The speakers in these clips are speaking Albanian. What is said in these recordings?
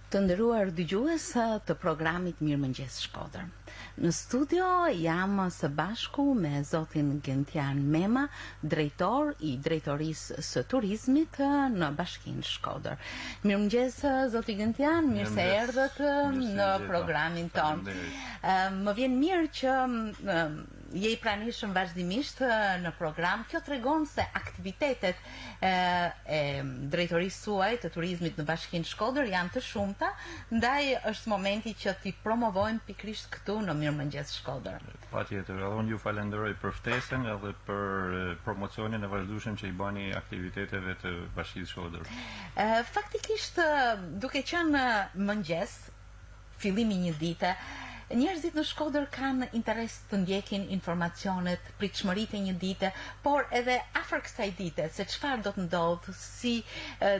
Të nderuar dëgjues të programit Mirëmëngjes Shkodër. Në studio jam së bashku me zotin Gentian Mema, drejtor I drejtorisë së turizmit në Bashkinë Shkodër. Mirëmëngjes zoti Gentian, mirë se erdhët në programin ton. Më vjen mirë që je I pranishëm vazhdimisht në program. Kjo tregon se aktivitetet e drejtorisë suaj të turizmit në Bashkinë Shkodër janë të shumta, ndaj është momenti që t'i promovojmë pikrisht këtu në Mirëmëngjes Shkodër. Patjetër, edhe unë ju falenderoj për ftesën edhe për promocionin e vazhdueshëm që I bani aktiviteteve të Bashkisë Shkodër. Faktikisht, duke qenë mëngjes, fillimi një dite, njerëzit në Shkodër kanë interes të ndjekin informacionet, pritshmëritë e një dite, por edhe afër kësaj dite, se çfarë do të ndodhë, si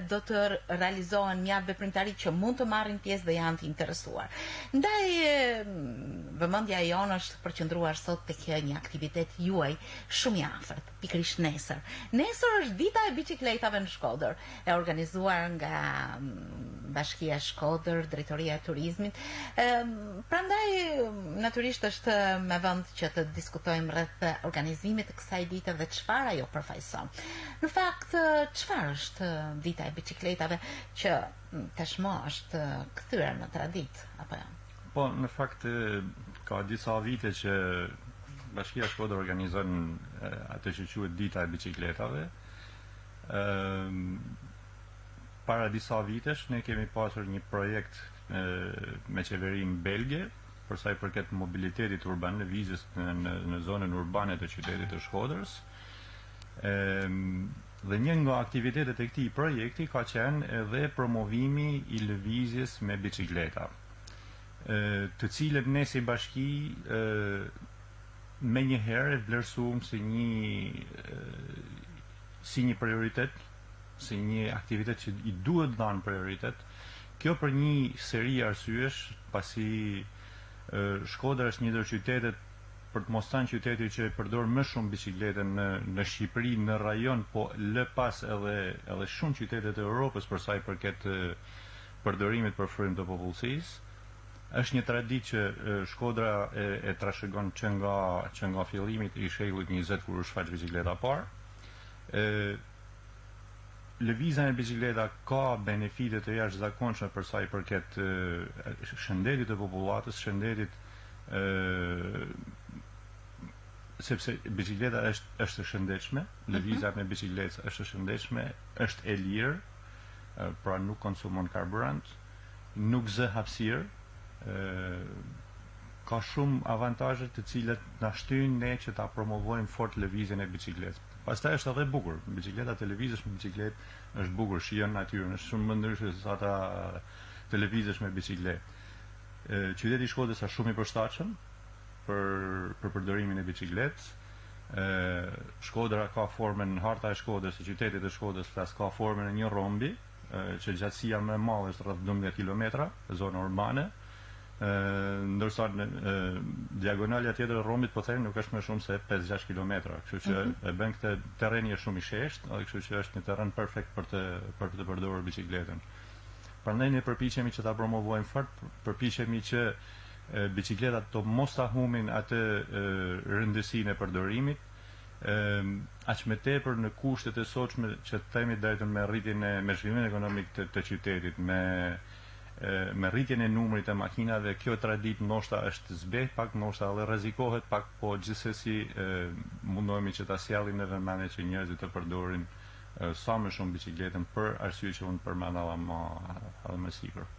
do të realizohen mjaft veprimtari që mund të marrin pjesë dhe janë të interesuar. Ndaj vëmendja jonë është përqendruar sot tek një aktivitet juaj shumë I afërt, pikërisht nesër. Nesër është dita e biçikletave në Shkodër, e organizuar nga Bashkia e Shkodër, Drejtoria e Turizmit. Prandaj natyrisht është me vend që të diskutojmë rreth organizimit të kësaj dite dhe çfarë ajo përfaqëson. Në fakt, çfarë është dita e biçikletave që tashmë është kthyer në traditë apo jo? Po, në fakt ka disa vite që Bashkia e Shkodër organizon atë që quhet dita e biçikletave. Para disa vitesh ne kemi pasur një projekt me qeverinë belge për sa I përket mobilitetit urban, lëvizjes në zonën urbane të qytetit të Shkodrës. Dhe një nga aktivitetet e këtij projekti ka qenë edhe promovimi I lëvizjes me biçikleta, të cilët ne si bashki me një herë vlerësuam si një prioritet, si një aktivitet që I duhet dhënë prioritet. Kjo për një seri arsyesh, pasi Shkodra është një ndër qytetet, për të mos thënë qyteti që përdor më shumë biçikletën në Shqipëri, në rajon, po lë pas edhe shumë qytetet e Europës për sa I përket përdorimit për frymë të popullsisë. Është një traditë që Shkodra e trashëgon që nga fillimit I shekullit 20 kur u shfaq biçikleta parë. Lëvizja me biçikleta ka benefite të jashtëzakonshme për sa I përket shëndetit të popullatës, shëndetit sepse biçikleta është e shëndetshme, lëvizja me biçikletë është e shëndetshme, është e lirë, pra nuk konsumon karburant, nuk zë hapësirë, ka shumë avantazhe të cilat na shtyn ne që ta promovojmë fort lëvizjen e biçikletës. Pastaj është edhe bukur. Biçikleta të lëvizësh me biçikletë është bukur, shijon natyrën, është shumë më ndryshe se ata të lëvizësh me biçikletë. Qyteti I Shkodrës është shumë I përshtatshëm për përdorimin e biçikletës. Shkodra ka formën, harta e Shkodrës, e qytetit të Shkodrës ka formën e një rombi, që gjatësia më e madhe është rreth 12 kilometra, zona urbane. Ndërsa diagonala tjetër e rombit po them nuk është më shumë se 5-6 kilometra, kështu që e bën këtë terreni është shumë I sheshtë, kështu që është një terren perfekt për të përdorur biçikletën. Prandaj ne përpiqemi që ta promovojmë fort, përpiqemi që biçikletat të mos ta humbin atë rëndësinë e përdorimit, aq më tepër në kushtet e sotshme që themi drejtën me rritjen me zhvillimin ekonomik të qytetit, me rritjen e numrit të makinave. Kjo traditë ndoshta është zbeh pak, ndoshta edhe rrezikohet pak, po gjithsesi mundohemi që ta sjellim në vëmendje që njerëzit të përdorin sa më shumë biçikletën për arsye që unë përmenda edhe më sipër.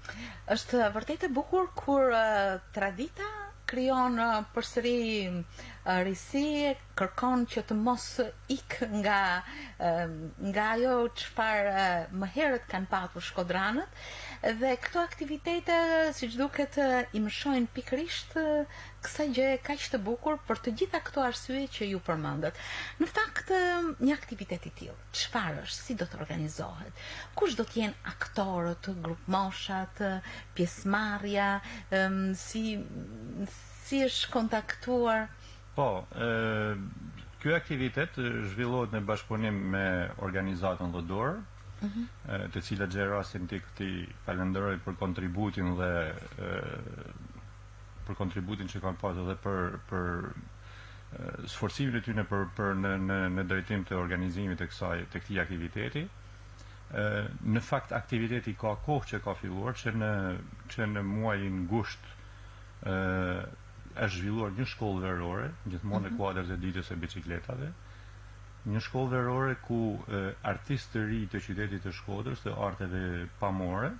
Është vërtet e bukur kur tradita krijon përsëri risi, kërkon që të mos ik nga ajo çfarë më herët kanë patur shkodranët, dhe këto aktivitete, siç duket, I mëshojnë pikërisht kësaj gjë kaq të bukur për të gjitha këto arsye që ju përmendët. Në fakt, një aktivitet I tillë, çfarë është, si do të organizohet? Kush do të jenë aktorët, grupmoshat, pjesëmarrja, si është kontaktuar? Po, ky aktivitet zhvillohet në bashkëpunim me organizatën Llodor, të cilat Xherasin ti falenderoj për kontributin dhe për kontributin që kanë pasur dhe për sforcimin e tyre për në drejtim të organizimit të këtij aktiviteti. Në fakt aktiviteti ka kohë që ka filluar, që në muajin gusht është zhvilluar një shkollë verore, gjithmonë në kuadër të ditës së biçikletave, një shkollë verore ku artistë të ri të qytetit të Shkodrës, të arteve pamore,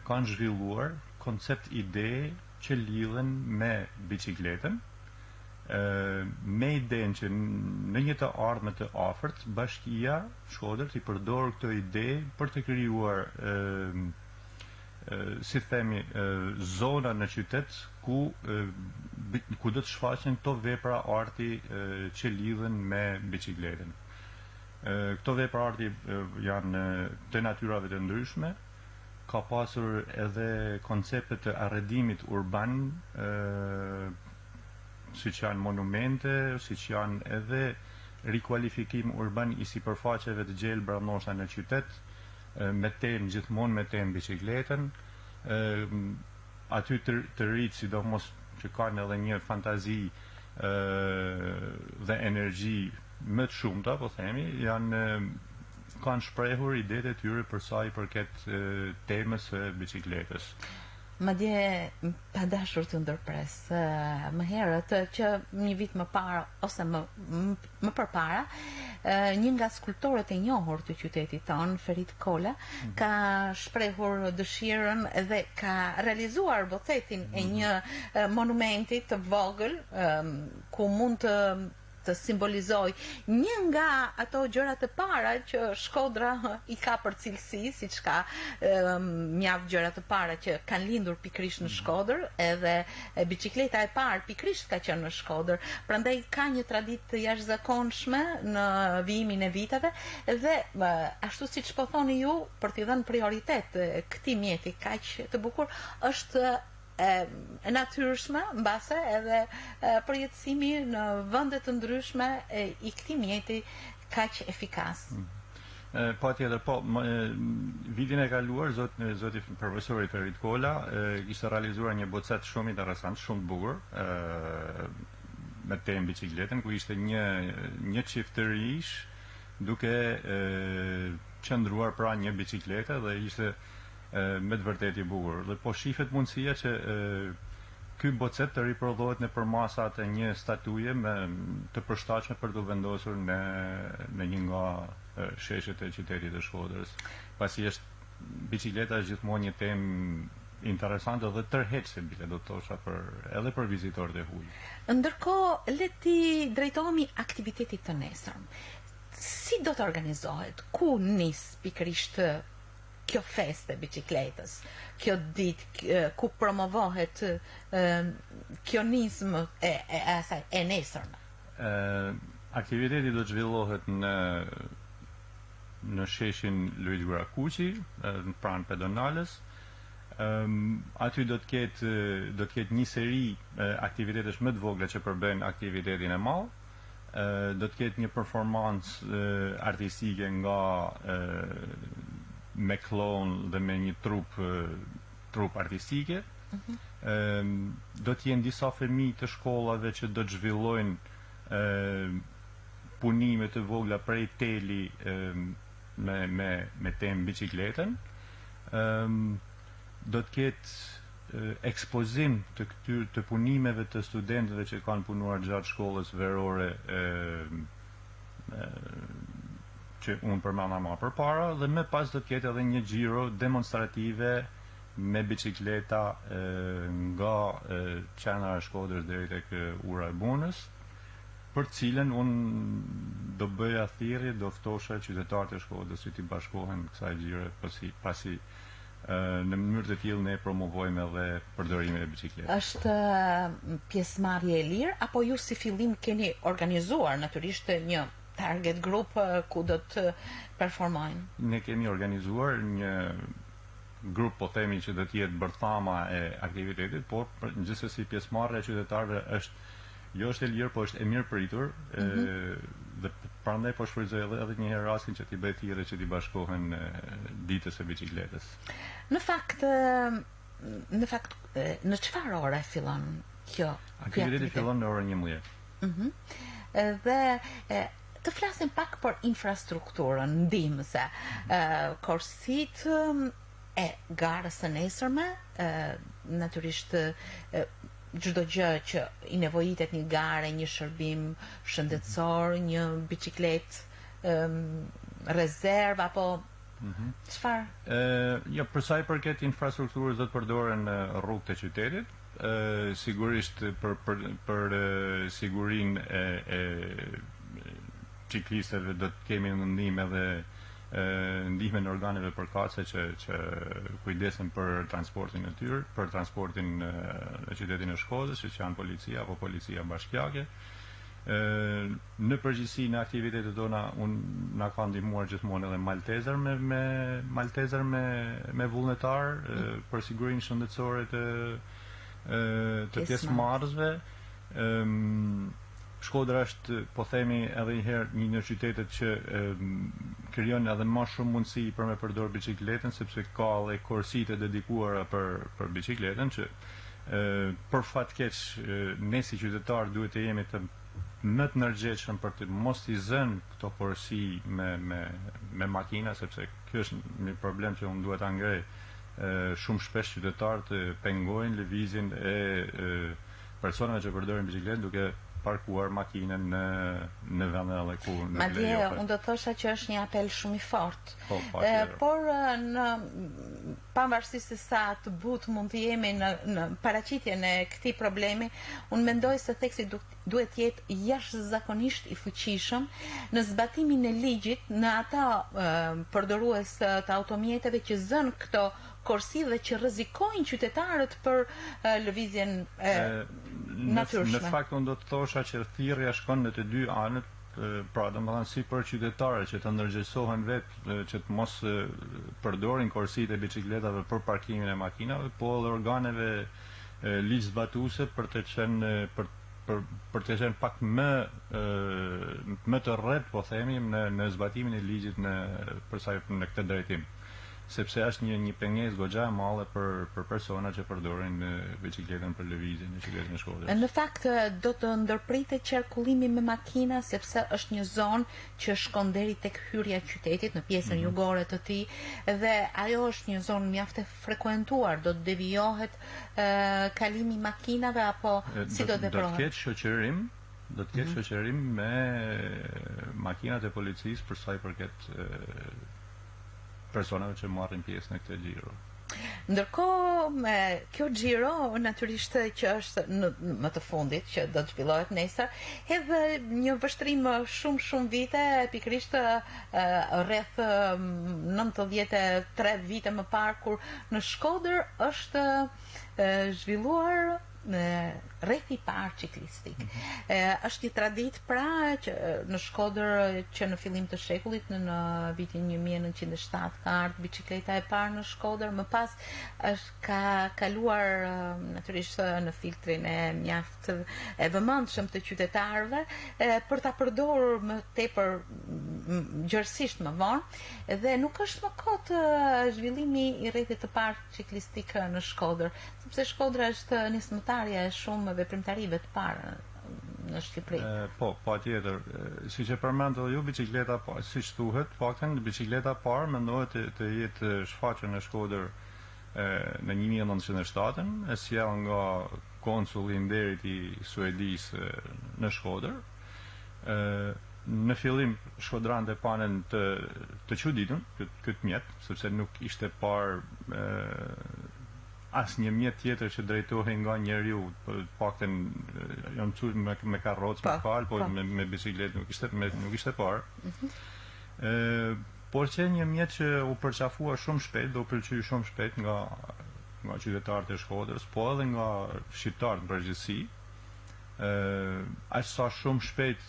kanë zhvilluar koncept ide që lidhen me biçikletën, me idenë që në një të ardhme të afërt bashkia Shkodër i përdor këtë ide për të krijuar si themi zona në qytet ku do të shfaqen këto vepra arti që lidhen me biçikletën. Këto vepra arti janë të natyrave të ndryshme, ka pasur edhe koncepte të arredimit urban, siç janë monumente, siç janë edhe rikualifikim urban i sipërfaqeve të gjelbra ndoshta në qytet, me temë gjithmonë me temë biçikletën, aty të rritë sidomos që kanë edhe një fantazi dhe energji më të shumta, po themi, kanë shprehur idetë e tyre për sa i përket temës së biçikletës. Madje pa dashur të ndërpres, më herët që një vit më parë ose më përpara, një nga skulptorët e njohur të qytetit tonë, Ferit Kola, ka shprehur dëshirën dhe ka realizuar bocetin e një monumenti të vogël ku mund të simbolizoj një nga ato gjërat e para që Shkodra i ka për cilësi, siç ka mjaft gjëra të para që kanë lindur pikërisht në Shkodër, edhe biçikleta e parë pikërisht ka qenë në Shkodër. Prandaj ka një traditë të jashtëzakonshme në vijimin e viteve dhe ashtu siç po thoni ju, për t'i dhënë prioritet këtij mjeti kaq të bukur, është e natyrshme mbase edhe përjetësimi në vende të ndryshme i këtij mjeti kaq efikas. Patjetër, po, vitin e kaluar zoti profesori Ferit Kola kishte realizuar një bocet shumë interesant, shumë të bukur, me temë biçikletën, ku ishte një çift të rish duke qëndruar pranë një biçiklete dhe ishte me të vërtetë i bukur. Dhe po shifet mundësia që ky bocet të riprodhohet në përmasat e një statuje të përshtatshme për të vendosur në një nga sheshet e qytetit të Shkodrës. Pasi biçikleta është gjithmonë një temë interesante dhe tërheqëse, bile do të thosha, edhe për vizitorët e huaj. Ndërkohë, le ti drejtohemi aktivitetit të nesërm. Si do të organizohet? Ku nis pikërisht kjo feste biçikletës, kjo ditë ku promovohet kjo nizm e nesërme? Aktiviteti do të zhvillohet në sheshin Luiz Gurakuqi, pranë pedonales. Aty do të ketë një seri aktivitetesh më të vogla që përbën aktivitetin e madh. Do të ketë një performancë artistike nga me klon dhe me një trup artistike. Do të jenë disa fëmijë të shkollave që do të zhvillojnë punime të vogla prej teli me temë biçikletën. Do të ketë ekspozim të punimeve të studentëve që kanë punuar gjatë shkollës verore që unë përmenda më përpara, dhe më pas do të ketë edhe një xhiro demonstrative me biçikleta nga qendra e Shkodrës deri tek ura e Bunës, për cilën unë do bëja thirrje, do ftosha qytetarët e Shkodrës që t'i bashkohen kësaj xhire, pasi në mënyrë të tillë ne promovojmë edhe përdorimin e biçikletës. Është pjesëmarrje e lirë apo ju si fillim keni organizuar natyrisht një target group ku do të performojnë? Ne kemi organizuar një grup, po themi, që do të jetë bërthama e aktivitetit, por gjithsesi pjesëmarrja e qytetarëve është e lirë, po është e mirë pritur, dhe Prandaj po shfrytëzoj edhe një herë rastin që t'i bëj thirrje që t'i bashkohen ditës së biçikletës. Në fakt, në çfarë ore fillon kjo? Aktiviteti fillon në orën 11. Dhe të flasim pak për infrastrukturën ndihmëse. Korsitë e garës së nesërme, natyrisht çdo gjë që i nevojitet një gare, një shërbim shëndetësor, një biçikletë rezervë apo çfarë? Jo, për sa i përket infrastrukturës do të përdoren rrugët e qytetit, sigurisht për sigurinë e ciklistëve do të kemi në ndihmë edhe ndihmën e organeve përkatëse që kujdesen për transportin e tyre, për transportin në qytetin e Shkodrës, që janë policia apo policia bashkiake. Në përgjithësi në aktivitetet tona na ka ndihmuar gjithmonë edhe maltezer me vullnetar për sigurinë shëndetësore të pjesëmarrësve. Shkodra është, po themi edhe një herë, një në qytetet që krijon edhe më shumë mundësi për me përdor biçikletën, sepse ka edhe korsitë dedikuara për biçikletën që për fat keq ne si qytetar duhet të jemi më të ndërgjegjshëm për të mos i zënë këto korsi me makina, sepse kjo është një problem që unë duhet ta ngrej. Shumë shpesh qytetarët pengojnë lëvizjen e personave që përdorin biçikletën duke parkuar makinën në vende edhe ku nuk Madje lejohet. unë do të thosha që është një apel shumë i fortë. Por Pavarësisht se sa të butë mund të jemi në paraqitjen e këtij problemi, unë mendoj se theksi duhet të jetë jashtëzakonisht i fuqishëm në zbatimin e ligjit në ata përdorues të automjeteve që zënë këto korsi dhe që rrezikojnë qytetarët për lëvizjen natyrshme. Në fakt unë do të thosha që thirrja shkon në të dy anët, pra domethënë si për qytetarët që të ndërgjegjësohen vetë që të mos përdorin korsitë e biçikletave për parkimin e makinave, po edhe organeve ligjzbatuese për të qenë për të qenë pak më të rreth, po themi, në zbatimin e ligjit për sa në këtë drejtim. Sepse është një pengesë goxha e madhe për persona që përdorin biçikletën për lëvizje në qytetin e Shkodrës. Në fakt do të ndërpritet qarkullimi me makina sepse është një zonë që shkon deri tek hyrja e qytetit në pjesën jugore të tij dhe ajo është një zonë mjaft e frekuentuar, do të devijohet kalimi i makinave apo si do të veprohet? Do të ketë shoqërim me makinat e policisë për sa i përket personave që marrin pjesë në këtë xhiro. Ndërkohë, kjo xhiro natyrisht që është më të fundit që do të zhvillohet nesër, hedh një vështrim shumë vite, pikërisht rreth 93 vite më parë kur në Shkodër është zhvilluar rrethi i parë ciklistik. Është një traditë pra që në Shkodër që në fillim të shekullit në vitin 1907 ka ardhur biçikleta e parë në Shkodër, më pas ka kaluar natyrisht në filtrin e mjaft e vëmendshëm të qytetarëve për ta përdorur më tepër gjërësisht më vonë dhe nuk është më kot zhvillimi i rrethit të parë ciklistik në Shkodër, sepse Shkodra është nismëtarja e shumë veprimtarive të parë në Shqipëri. Po, patjetër. Siç e përmendët ju, bicikleta siç thuhet, faktin bicikleta parë mendohet të jetë shfaqur në Shkodër në 1907, e sjell nga konsulli i nderit i Suedisë në Shkodër. Në fillim shkodranët e panen të çuditën këtë mjet, sepse nuk ishte parë asnjë mjet tjetër që drejtohej nga njeriu, paktën janë mësuar me karrocë, me fal, po me biçikletë nuk ishte parë. Por që një mjet që u përqafua shumë shpejt, do u pëlqyer shumë shpejt nga qytetarët e Shkodrës, po edhe nga shqiptarët në përgjithësi. Aq sa shumë shpejt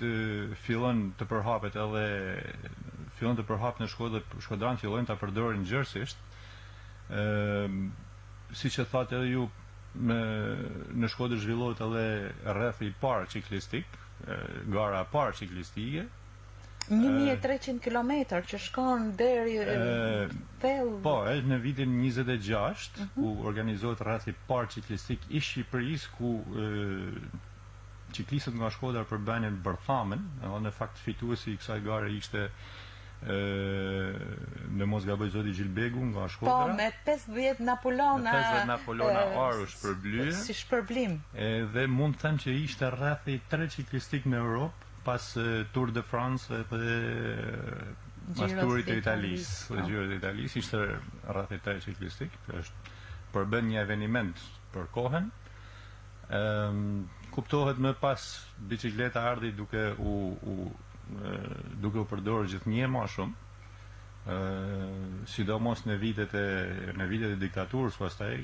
fillon të përhapet në Shkodër, shkodranët fillojnë ta përdorin gjërësisht. Siç e thatë edhe ju, në Shkodër zhvillohet edhe rrethi i parë ciklistik, gara e parë ciklistike, 1300 kilometër që shkon deri thellë. Po, është në vitin 26 ku organizohet rreth i parë ciklistik i Shqipërisë ku ciklistët nga Shkodra përbanin bërthamen, edhe në fakt fituesi i kësaj gare ishte në mos gaboj zoti Gjilbegu nga Shkodra. Po, me 50 Napolona. Me 50 Napolona aru shpërblyje. Si shpërblim. Dhe mund të them që ishte rreth i 3 ciklistik në Europë, pas Tour de France dhe pas Tourit të Italisë. Dhe Gjiro të Italisë ishte rreth i 3 ciklistik, është përbën një eveniment për kohën. Kuptohet më pas bicikleta ardhi duke u përdorur gjithnjë më shumë, sidomos në vitet e diktaturës, pastaj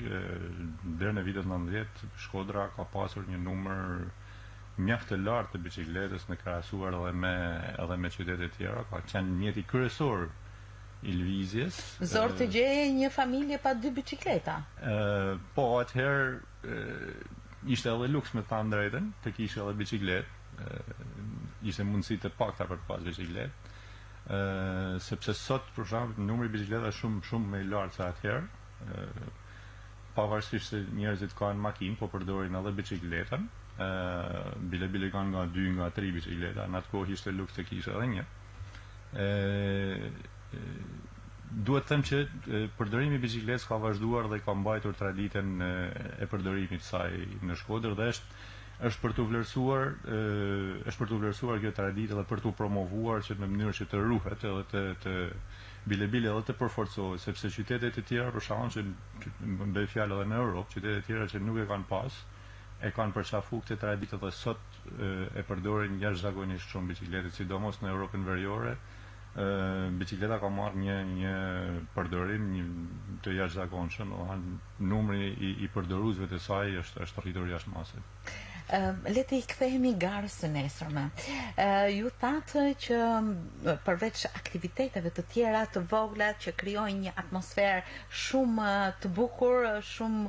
deri në vitet 90 Shkodra ka pasur një numër mjaft të lartë të bicikletës në krahasuar edhe me qytete tjera, ka qenë mjeti kryesor i lëvizjes. Zor të gjeje një familje pa 2 bicikleta. Po, atëherë ishte edhe luks me ta drejtën, të kishe edhe bicikletë, ishte mundësi të pakta për të pas bicikletë, sepse sot për shembull numri i bicikletash shumë më i lartë se atëherë, pavarësisht se njerëzit kanë makinë, po përdorin edhe bicikletën. Bile kanë nga 2 nga 3 bicikleta, në atë kohë ishte luks të kishe edhe një. Duhet të them që përdorimi i bicikletës ka vazhduar dhe ka mbajtur traditën e përdorimit të saj në Shkodër dhe është për të vlerësuar kjo traditë dhe për të promovuar që në mënyrë që të ruhet edhe të bile edhe të përforcohet, sepse qytetet e tjera për shkak që bëj fjalë edhe në Europë, qytetet e tjera që nuk e kanë pas e kanë përqafu këtë traditë dhe sot e përdorin jashtëzakonisht shumë bicikletet, sidomos në Europën Veriore. Bicikleta ka marrë një përdorim të jashtëzakonshëm, numri i përdoruesve të saj është rritur jashtëmase. Le të i kthehemi garës së nesërme. Ju thatë që përveç aktiviteteve të tjera të vogla që krijojnë një atmosferë shumë të bukur, shumë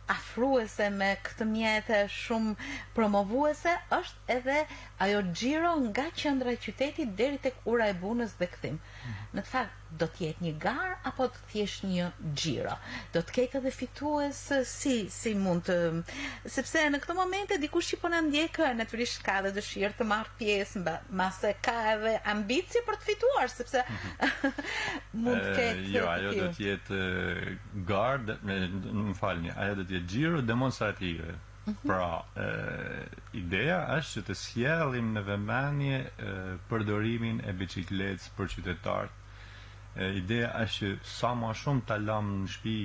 afruese me këtë mjetë, shumë promovuese, është edhe ajo xhiro nga qendra e qytetit deri tek ura e bunës dhe kthim. Në të fakt do të jetë një garë apo do të jesh një xhiro? Do të ketë edhe fitues si mund të, sepse në këtë momente dikush që po na ndjek natyrisht ka edhe dëshirë të marrë pjesë, mbase ka edhe ambicie për të fituar, sepse mund të ketë. Jo, ajo do të jetë garë, më falni, ajo do të jetë xhiro demonstrative. Pra, ideja është që të sjellim në vëmendje përdorimin e bicikletës për qytetarët. Ideja është që sa më shumë ta lëm në shtëpi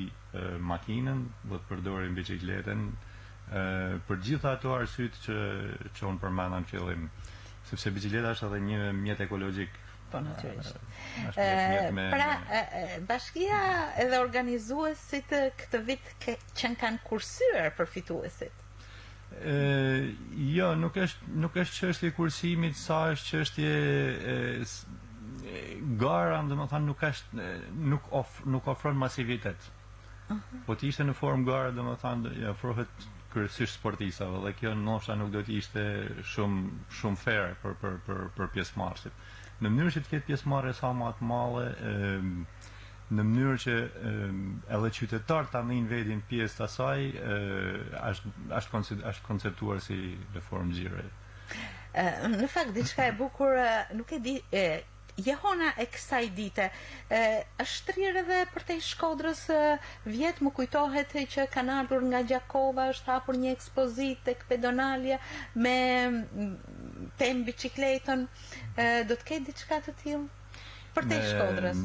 makinën, do të përdorim bicikletën për gjitha ato arsyet që unë përmenda në fillim, sepse bicikleta është edhe një mjet ekologjik. Po, natyrisht. Pra, bashkia edhe organizuesit këtë vit që kanë kursyer për fituesit. Jo, nuk është çështje kursimit, sa është çështje gara, domethënë nuk ofron masivitet. Po të ishte në formë gara, domethënë ofrohet kryesisht sportistave dhe kjo ndoshta nuk do të ishte shumë fair për pjesëmarrësit. Në mënyrë që të ketë pjesëmarrje sa më të madhe, në mënyrë që edhe qytetarët ta ndinë vetin pjesë të asaj, është konceptuar si në formë xhiroje. Në fakt diçka e bukur, nuk e di, jehona e kësaj dite është trirë edhe për te Shkodrës vjet, më kujtohet që kanë ardhur nga Gjakova, është hapur një ekspozit tek Pedonalia me temë bicikletën, do të ketë diçka të tillë për te Shkodrës?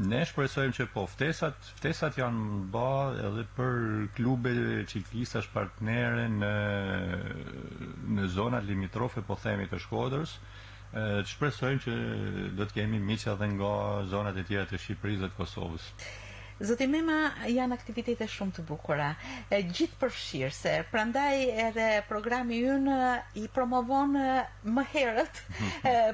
Ne shpresojmë që po, ftesat janë bë edhe për klube ciklistash partnere në zonat limitrofe, po themi, të Shkodrës. Shpresojmë që do të kemi miq edhe nga zonat e tjera të Shqipërisë dhe të Kosovës. Zoti Mema, janë aktivitete shumë të bukura, gjithë përfshirëse, prandaj edhe programi ynë i promovon më herët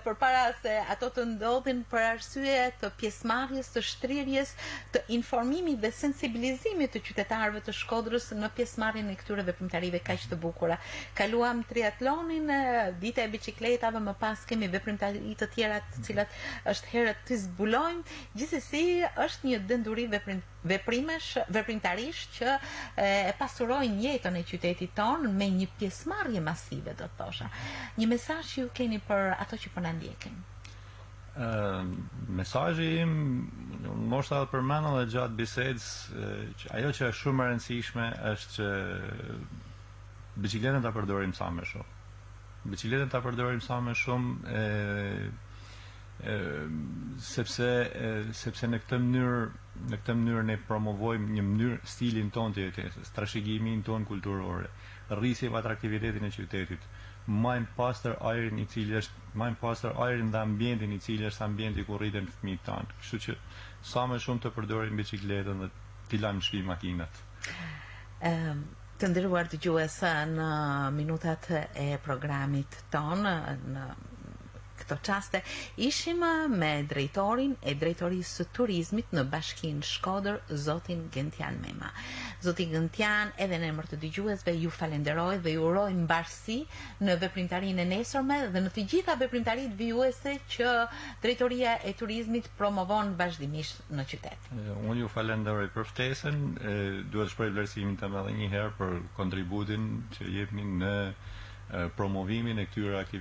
përpara se ato të ndodhin për arsye të pjesëmarrjes, të shtrirjes, të informimit dhe sensibilizimit të qytetarëve të Shkodrës në pjesëmarrjen e këtyre veprimtarive kaq të bukura. Kaluam triatlonin, dita e biçikletave, më pas kemi veprimtari të tjera të cilat është herët të zbulojmë. Gjithsesi është një denduri veprimtarish që e pasurojnë jetën e qytetit tonë me një pjesëmarrje masive, do të thosha. Një mesazh që ju keni për ato që po na ndjekin? Mesazhi im, ndoshta edhe përmend edhe gjatë bisedës, ajo që është shumë e rëndësishme është që biçikletën ta përdorim sa më shumë. Biçikletën ta përdorim sa më shumë, sepse në këtë mënyrë ne promovojmë një mënyrë stilin ton të jetesës, trashëgimin ton kulturore, rrisjem atraktivitetin e qytetit, majmë pastër ajrin i cili është, majmë pastër ajrin dhe ambientin i cili është ambienti ku rriten fëmijët tanë. Kështu që sa më shumë të përdorim biçikletën dhe t'i lajmë shpi makinat. Të nderuar dëgjues, në minutat e programit ton, në këto çaste ishim me drejtorin e drejtorisë së turizmit në Bashkinë Shkodër, zotin Gentian Mema. Zoti Gentian, edhe në emër të dëgjuesve ju falenderoj dhe ju uroj mbarësi në veprimtarinë e nesërme dhe në të gjitha veprimtaritë vijuese që drejtoria e turizmit promovon vazhdimisht në qytet. Unë ju falenderoj për ftesën, duhet shpreh vlerësimin tënd edhe një herë për kontributin që jepni në promovimin e këtyre aktiviteteve.